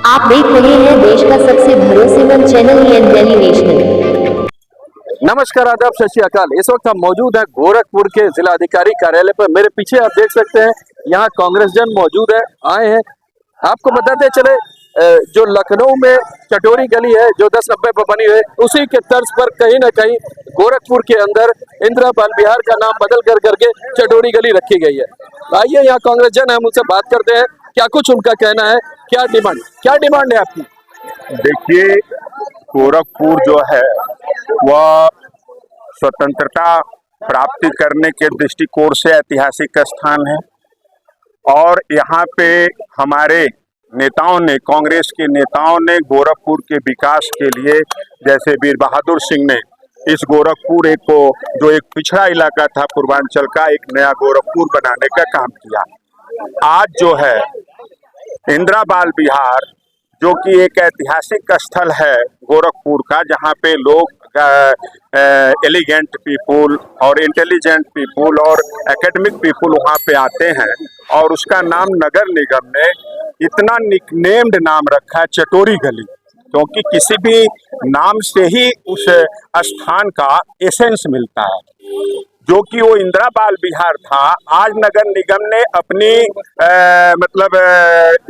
आप देख रहे हैं देश का सबसे भरोसेमंद चैनल दिल्ली नेशनल। नमस्कार, आदाब, सत श्री अकाल। इस वक्त हम मौजूद हैं गोरखपुर के जिला अधिकारी कार्यालय पर। मेरे पीछे आप देख सकते हैं यहाँ कांग्रेस जन मौजूद है, आए हैं। आपको बताते चले जो लखनऊ में चटोरी गली है जो 1090 पर बनी है, उसी के तर्ज पर कहीं ना कहीं गोरखपुर के अंदर इंदिरा बाल विहार का नाम बदल कर करके चटोरी गली रखी गई है। आइए यहाँ कांग्रेस जन है, उनसे बात करते हैं, क्या कुछ उनका कहना है, क्या डिमांड है आपकी। देखिए, गोरखपुर जो है वह स्वतंत्रता प्राप्ति करने के दृष्टिकोण से ऐतिहासिक स्थान है और यहाँ पे हमारे नेताओं ने, कांग्रेस के नेताओं ने गोरखपुर के विकास के लिए, जैसे वीर बहादुर सिंह ने इस गोरखपुर को जो एक पिछड़ा इलाका था पूर्वांचल का, एक नया गोरखपुर बनाने का काम किया। आज जो है इंदिरा बाल विहार जो कि एक ऐतिहासिक स्थल है गोरखपुर का, जहाँ पे लोग एलिगेंट पीपुल और इंटेलिजेंट पीपुल और एकेडमिक पीपुल वहाँ पे आते हैं, और उसका नाम नगर निगम ने इतना निकनेम्ड नाम रखा है चटोरी गली, क्योंकि किसी भी नाम से ही उस स्थान का एसेंस मिलता है, जो कि वो इंदिरा बाल विहार था। आज नगर निगम ने अपनी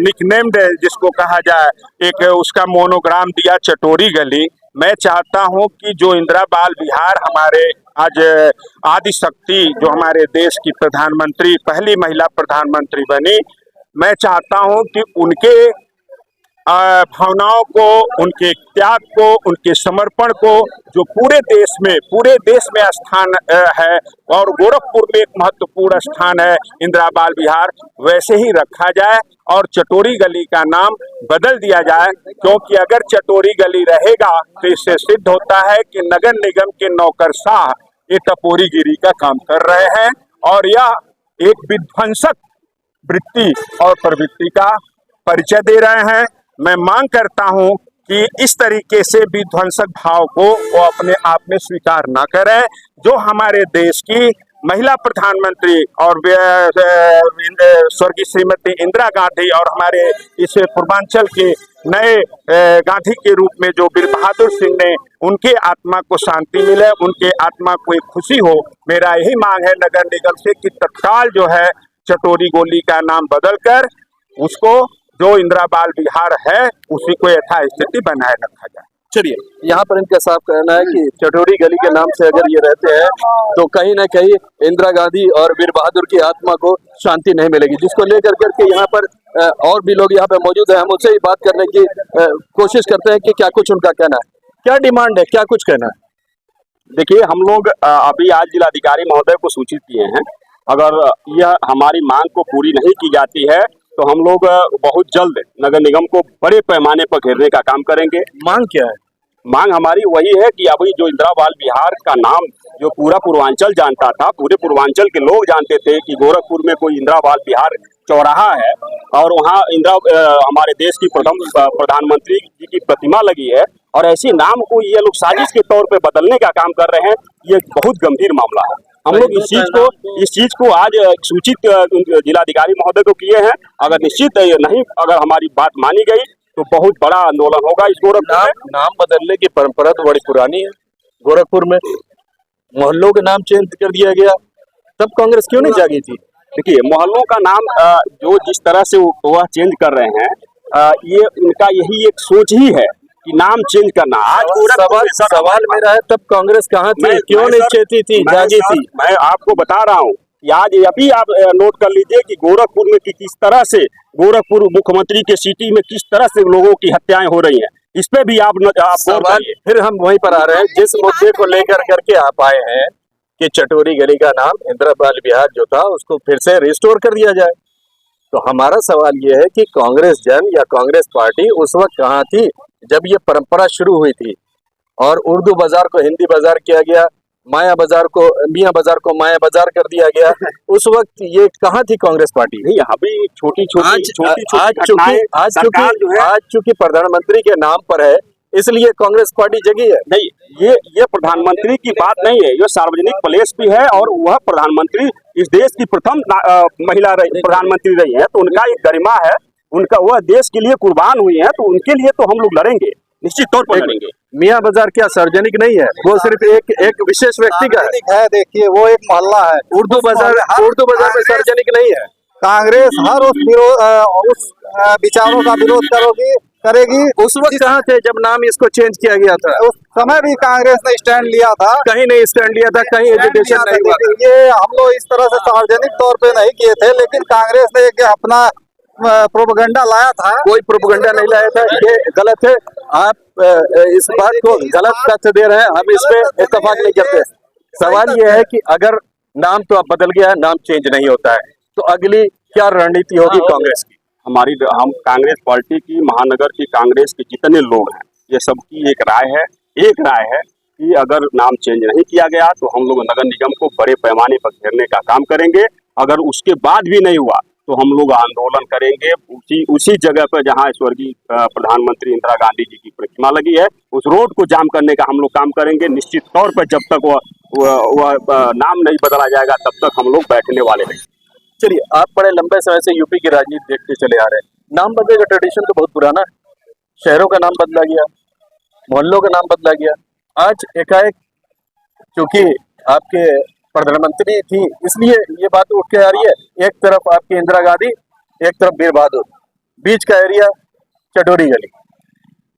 निकनेम्ड जिसको कहा जाए, एक उसका मोनोग्राम दिया चटोरी गली। मैं चाहता हूं कि जो इंदिरा बाल विहार हमारे आज आदि शक्ति, जो हमारे देश की प्रधानमंत्री, पहली महिला प्रधानमंत्री बनी, मैं चाहता हूं कि उनके भावनाओं को, उनके त्याग को, उनके समर्पण को जो पूरे देश में स्थान है, और गोरखपुर में एक महत्वपूर्ण स्थान है इंदिरा बाल विहार, वैसे ही रखा जाए और चटोरी गली का नाम बदल दिया जाए। क्योंकि अगर चटोरी गली रहेगा तो इससे सिद्ध होता है कि नगर निगम के नौकरशाह ये टपोरीगिरी का काम कर रहे हैं और यह एक विध्वंसक वृत्ति और प्रवृत्ति का परिचय दे रहे हैं। मैं मांग करता हूं कि इस तरीके से विध्वंसक भाव को वो अपने आप में स्वीकार न करें। जो हमारे देश की महिला प्रधानमंत्री और स्वर्गीय श्रीमती इंदिरा गांधी और हमारे इस पूर्वांचल के नए गांधी के रूप में जो वीर बहादुर सिंह ने, उनके आत्मा को शांति मिले, उनके आत्मा को एक खुशी हो। मेरा यही मांग है नगर निगम से कि तत्काल जो है चटोरी गली का नाम बदलकर उसको जो इंदिरा बाल विहार है उसी को यथास्थिति बनाए रखा जाए। चलिए, यहाँ पर इनका साफ कहना है कि चटोरी गली के नाम से अगर ये रहते हैं तो कहीं ना कहीं इंदिरा गांधी और वीर बहादुर की आत्मा को शांति नहीं मिलेगी, जिसको लेकर करके यहाँ पर और भी लोग यहाँ पे मौजूद हैं। हम उनसे ही बात करने की कोशिश करते हैं कि क्या कुछ उनका कहना है, क्या डिमांड है, क्या कुछ कहना है। देखिए, हम लोग अभी आज जिलाधिकारी महोदय को सूचित किए हैं। अगर यह हमारी मांग को पूरी नहीं की जाती है तो हम लोग बहुत जल्द नगर निगम को बड़े पैमाने पर घेरने का काम करेंगे। मांग क्या है? मांग हमारी वही है कि अभी जो इंदिरा बाल विहार का नाम जो पूरा पूर्वांचल जानता था, पूरे पूर्वांचल के लोग जानते थे कि गोरखपुर में कोई इंदिरा बाल विहार चौराहा है और वहाँ हमारे देश की प्रथम प्रधानमंत्री जी की प्रतिमा लगी है, और ऐसे नाम को ये लोग साजिश के तौर पे बदलने का काम कर रहे हैं। ये बहुत गंभीर मामला है। हम लोग इस चीज को आज सूचित जिलाधिकारी महोदय को किए हैं। अगर निश्चित नहीं, अगर हमारी बात मानी गई तो बहुत बड़ा आंदोलन होगा इस गोरखपुर में। नाम बदलने की परंपरा तो बड़ी पुरानी है गोरखपुर में, मोहल्लों के नाम चेंज कर दिया गया, तब कांग्रेस क्यों नहीं जागी थी? देखिए, मोहल्लों का नाम जो जिस तरह से वह चेंज कर रहे हैं, ये उनका यही एक सोच ही है कि नाम चेंज करना। आज सवाल मेरा है, तब कांग्रेस कहाँ थी, क्यों नहीं चेती थी, जागी थी? मैं आपको बता रहा हूँ कि आज अभी आप नोट कर लीजिए कि गोरखपुर में किस तरह से, गोरखपुर मुख्यमंत्री के सिटी में किस तरह से लोगों की हत्याएं हो रही हैं। इस पे भी आप सवाल, फिर हम वहीं पर आ रहे हैं जिस मुद्दे को लेकर करके आप आए हैं कि चटोरी गली का नाम इंदिरा बाल विहार जो था उसको फिर से रिस्टोर कर दिया जाए। तो हमारा सवाल ये है कि कांग्रेस जन या कांग्रेस पार्टी उस वक्त कहाँ थी जब ये परंपरा शुरू हुई थी और उर्दू बाजार को हिंदी बाजार किया गया, मियाँ बाजार को माया बाजार कर दिया गया। उस वक्त ये कहाँ थी कांग्रेस पार्टी? नहीं, अभी छोटी आज चूंकि प्रधानमंत्री के नाम पर है इसलिए कांग्रेस पार्टी जगी है। नहीं, ये प्रधानमंत्री की बात नहीं है, ये सार्वजनिक प्लेस भी है और वह प्रधानमंत्री इस देश की प्रथम महिला प्रधानमंत्री रही हैं, तो उनका एक गरिमा है, उनका वह देश के लिए कुर्बान हुई हैं, तो उनके लिए तो हम लोग लड़ेंगे, निश्चित तौर पर लड़ेंगे। मियाँ बाजार क्या सार्वजनिक नहीं है, वो सिर्फ एक विशेष व्यक्ति का है। देखिए वो एक मोहल्ला है। उर्दू बाजार में सार्वजनिक नहीं है। कांग्रेस हर उस विचारों का विरोध करेगी। उस वक्त कहाँ थे जब नाम इसको चेंज किया गया था? उस समय भी कांग्रेस ने स्टैंड लिया था। कहीं नहीं स्टैंड लिया था, कहीं एजुकेशन नहीं हुआ था। ये हम लोग इस तरह से सार्वजनिक तौर पे नहीं किए थे, लेकिन कांग्रेस ने एक अपना प्रोपेगेंडा लाया था। कोई प्रोपेगेंडा नहीं लाया था, ये गलत है। आप इस बात को गलत तथ्य दे रहे हैं, हम इस पे इत्तेफाक नहीं करते। सवाल ये है कि अगर नाम तो अब बदल गया है, नाम चेंज नहीं होता है, तो अगली क्या रणनीति होगी कांग्रेस की? हम कांग्रेस पार्टी की, महानगर की कांग्रेस के जितने लोग हैं, ये सबकी एक राय है कि अगर नाम चेंज नहीं किया गया तो हम लोग नगर निगम को बड़े पैमाने पर घेरने का काम करेंगे। अगर उसके बाद भी नहीं हुआ तो हम लोग आंदोलन करेंगे उसी जगह पर जहां स्वर्गीय प्रधानमंत्री इंदिरा गांधी जी की प्रतिमा लगी है, उस रोड को जाम करने का हम लोग काम करेंगे। निश्चित तौर पर जब तक वह नाम नहीं बदला जाएगा तब तक हम लोग बैठने वाले नहीं। चलिए, आप बड़े लंबे समय से यूपी की राजनीति देखते चले आ रहे हैं। नाम बदलने का ट्रेडिशन तो बहुत पुराना है। शहरों का नाम बदला गया, मोहल्लों का नाम बदला गया। आज एकाएक क्योंकि आपके प्रधानमंत्री थी, इसलिए ये बात उठ के आ रही है। एक तरफ आपकी इंदिरा गांधी, एक तरफ वीर बहादुर, बीच का एरिया चटोरी गली।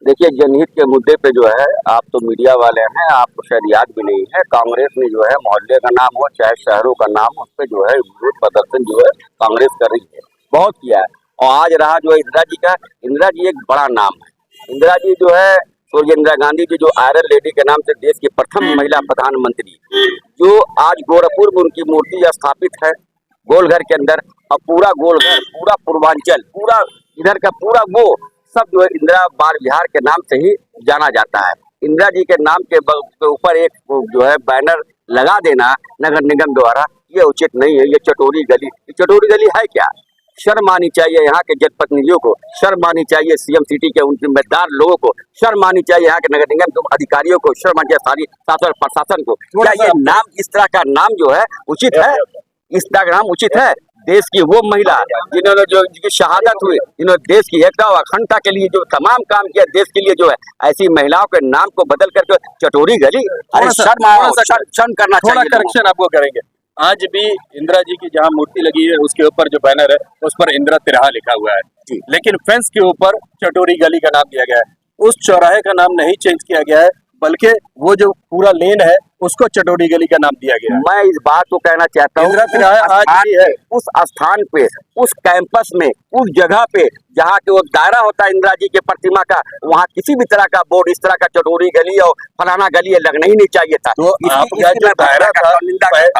देखिए, जनहित के मुद्दे पे जो है, आप तो मीडिया वाले हैं, आपको शायद याद भी नहीं है, कांग्रेस ने जो है मोहल्ले का नाम हो चाहे शहरों का नाम हो, उस पर जो है विरोध प्रदर्शन जो है कांग्रेस कर रही है, बहुत किया है। और आज रहा जो है इंदिरा जी का, इंदिरा जी एक बड़ा नाम है। इंदिरा जी जो है स्वर्गीय इंदिरा गांधी जी, जो आयरन लेडी के नाम से देश की प्रथम महिला प्रधानमंत्री, जो आज गोरखपुर में उनकी मूर्ति स्थापित है गोलघर के अंदर। और पूरा गोलघर, पूरा पूर्वांचल, पूरा इधर का पूरा वो सब जो है इंदिरा बाल विहार के नाम से ही जाना जाता है। इंदिरा जी के नाम के ऊपर एक जो है बैनर लगा देना नगर निगम द्वारा, ये उचित नहीं है। ये चटोरी गली है क्या? शर्म आनी चाहिए यहाँ के जनप्रतिनिधियों को, शर्म आनी चाहिए सीएम सिटी के उन जिम्मेदार लोगों को, शर्म आनी चाहिए यहाँ के नगर निगम के अधिकारियों को, शर्म आनी चाहिए शासन प्रशासन को। क्या ये नाम, इस तरह का नाम जो है उचित है? इस तरह का नाम उचित है? देश की वो महिला जिन्होंने जिनकी शहादत हुई, जिन्होंने देश की एकता और अखंडता के लिए जो तमाम काम किया देश के लिए, जो है ऐसी महिलाओं के नाम को बदल करके चटोरी गली, शर्म करना चाहिए। करेक्शन आपको करेंगे। आज भी इंदिरा जी की जहां मूर्ति लगी है उसके ऊपर जो बैनर है उस पर इंदिरा तिरहा लिखा हुआ है, लेकिन फेंस के ऊपर चटोरी गली का नाम दिया गया है। उस चौराहे का नाम नहीं चेंज किया गया है, बल्कि वो जो पूरा लेन है उसको चटोरी गली का नाम दिया गया है। मैं इस बात को कहना चाहता हूँ, उस स्थान पे, उस कैंपस में, उस जगह पे जहाँ के वो दायरा होता है इंदिरा जी के प्रतिमा का, वहाँ किसी भी तरह का बोर्ड, इस तरह का चटोरी गली और फलाना गली लगना ही नहीं चाहिए था। तो आपका जो दायरा था,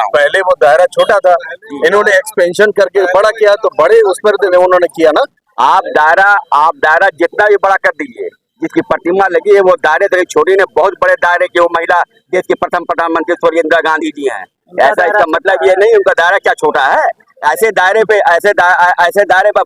पहले वो दायरा छोटा था, इन्होंने एक्सपेंशन करके बड़ा किया, तो बड़े उस पर उन्होंने किया ना। आप दायरा जितना भी बड़ा कर दीजिए, जिसकी प्रतिमा लगी है वो दायरे तो छोटी ने बहुत बड़े दायरे की वो महिला देश की प्रथम प्रधानमंत्री स्वर्गीय इंदिरा गांधी जी हैं। ऐसा इसका मतलब ये नहीं उनका दायरा क्या छोटा है। ऐसे दायरे पे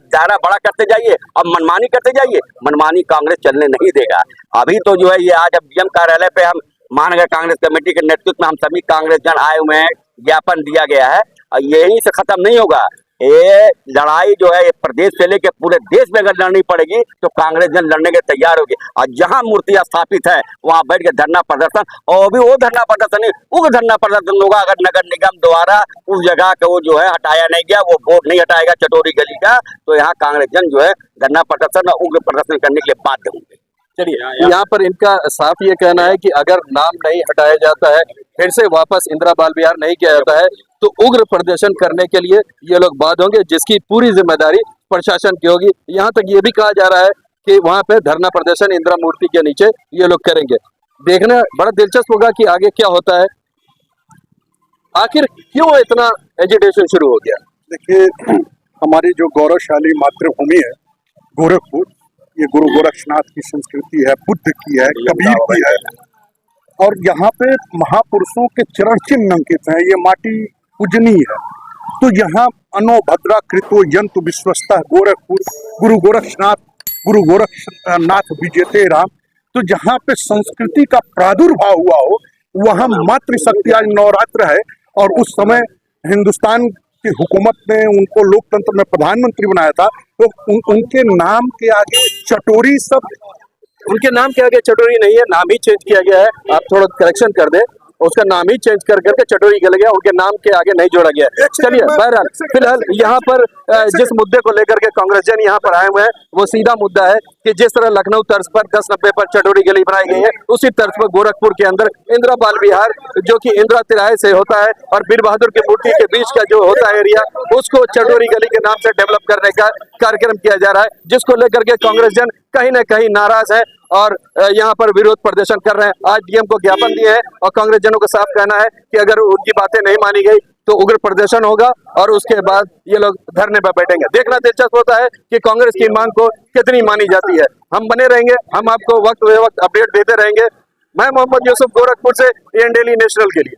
दायरा बड़ा करते जाइए और मनमानी करते जाइए, मनमानी कांग्रेस चलने नहीं देगा। अभी तो जो है ये आज अब डीएम कार्यालय पे हम महानगर कांग्रेस कमेटी के नेतृत्व में हम सभी कांग्रेस जन आए हुए हैं, ज्ञापन दिया गया है और यही से खत्म नहीं होगा। ये लड़ाई जो है प्रदेश से लेकर पूरे देश में अगर लड़नी पड़ेगी तो कांग्रेस जन लड़ने के तैयार होगी। और जहां मूर्ति स्थापित है वहां बैठ के धरना प्रदर्शन, और भी वो धरना प्रदर्शन नहीं, उग्र धरना प्रदर्शन होगा अगर नगर निगम द्वारा उस जगह का वो जो है हटाया नहीं गया, वो बोर्ड नहीं हटाएगा चटोरी गली का, तो यहाँ कांग्रेस जन जो है धरना प्रदर्शन और उग्र प्रदर्शन करने के लिए बाध्य होंगे। चलिए, यहाँ पर इनका साफ ये कहना है कि अगर नाम नहीं हटाया जाता है, फिर से वापस इंदिरा बाल विहार नहीं किया जाता है, तो उग्र प्रदर्शन करने के लिए ये लोग बाध्य होंगे, जिसकी पूरी जिम्मेदारी प्रशासन की होगी। यहाँ तक ये भी कहा जा रहा है कि वहाँ पे धरना प्रदर्शन इंदिरा मूर्ति के नीचे ये लोग करेंगे। देखना बड़ा दिलचस्प होगा कि आगे क्या होता है। आखिर क्यों इतना एजिटेशन शुरू हो गया? देखिए, हमारी जो गौरवशाली मातृभूमि है गोरखपुर, ये गुरु गोरक्षनाथ की संस्कृति है, बुद्ध की है, कबीर की है, और यहाँ पे महापुरुषों के चरण चिन्ह अंकित हैं। ये माटी पूजनीय है। तो यहाँ अनो भद्रा कृतो यंतु विश्वस्ता गोरखपुर गुरु गोरक्षनाथ विजेते राम। तो जहाँ पे संस्कृति का प्रादुर्भाव हुआ हो वहाँ मातृशक्ति आज नवरात्र है, और उस समय हिंदुस्तान की हुकूमत ने उनको लोकतंत्र में प्रधानमंत्री बनाया था, तो उनके नाम के आगे चटोरी शब्द, उनके नाम के आगे चटोरी नहीं है, नाम ही चेंज किया गया है। आप थोड़ा करेक्शन कर दे, उसका नाम ही चेंज कर करके चटोरी कर गया, उनके नाम के आगे नहीं जोड़ा गया। चलिए बहरहाल फिलहाल यहाँ पर जिस मुद्दे को लेकर के कांग्रेस जन यहाँ पर आए हुए हैं वो सीधा मुद्दा है कि जिस तरह लखनऊ तर्ज पर 10-90 पर चटोरी गली बनाई गई है, उसी तर्ज पर गोरखपुर के अंदर इंदिरा बाल विहार जो कि इंदिरा तिराहे से होता है और बीर बहादुर की मूर्ति के बीच का जो होता है एरिया, उसको चटोरी गली के नाम से डेवलप करने का कार्यक्रम किया जा रहा है, जिसको लेकर के कांग्रेस जन कहीं ना कहीं नाराज है और यहाँ पर विरोध प्रदर्शन कर रहे हैं। आज डीएम को ज्ञापन दिए हैं और कांग्रेस जनों का साफ कहना है कि अगर उनकी बातें नहीं मानी गई तो उग्र प्रदर्शन होगा और उसके बाद ये लोग धरने पर बैठेंगे। देखना दिलचस्प होता है कि कांग्रेस की मांग को कितनी मानी जाती है। हम बने रहेंगे, हम आपको वक्त बे वक्त अपडेट देते रहेंगे। मैं मोहम्मद यूसुफ, गोरखपुर से, इंडियन डेली नेशनल के लिए।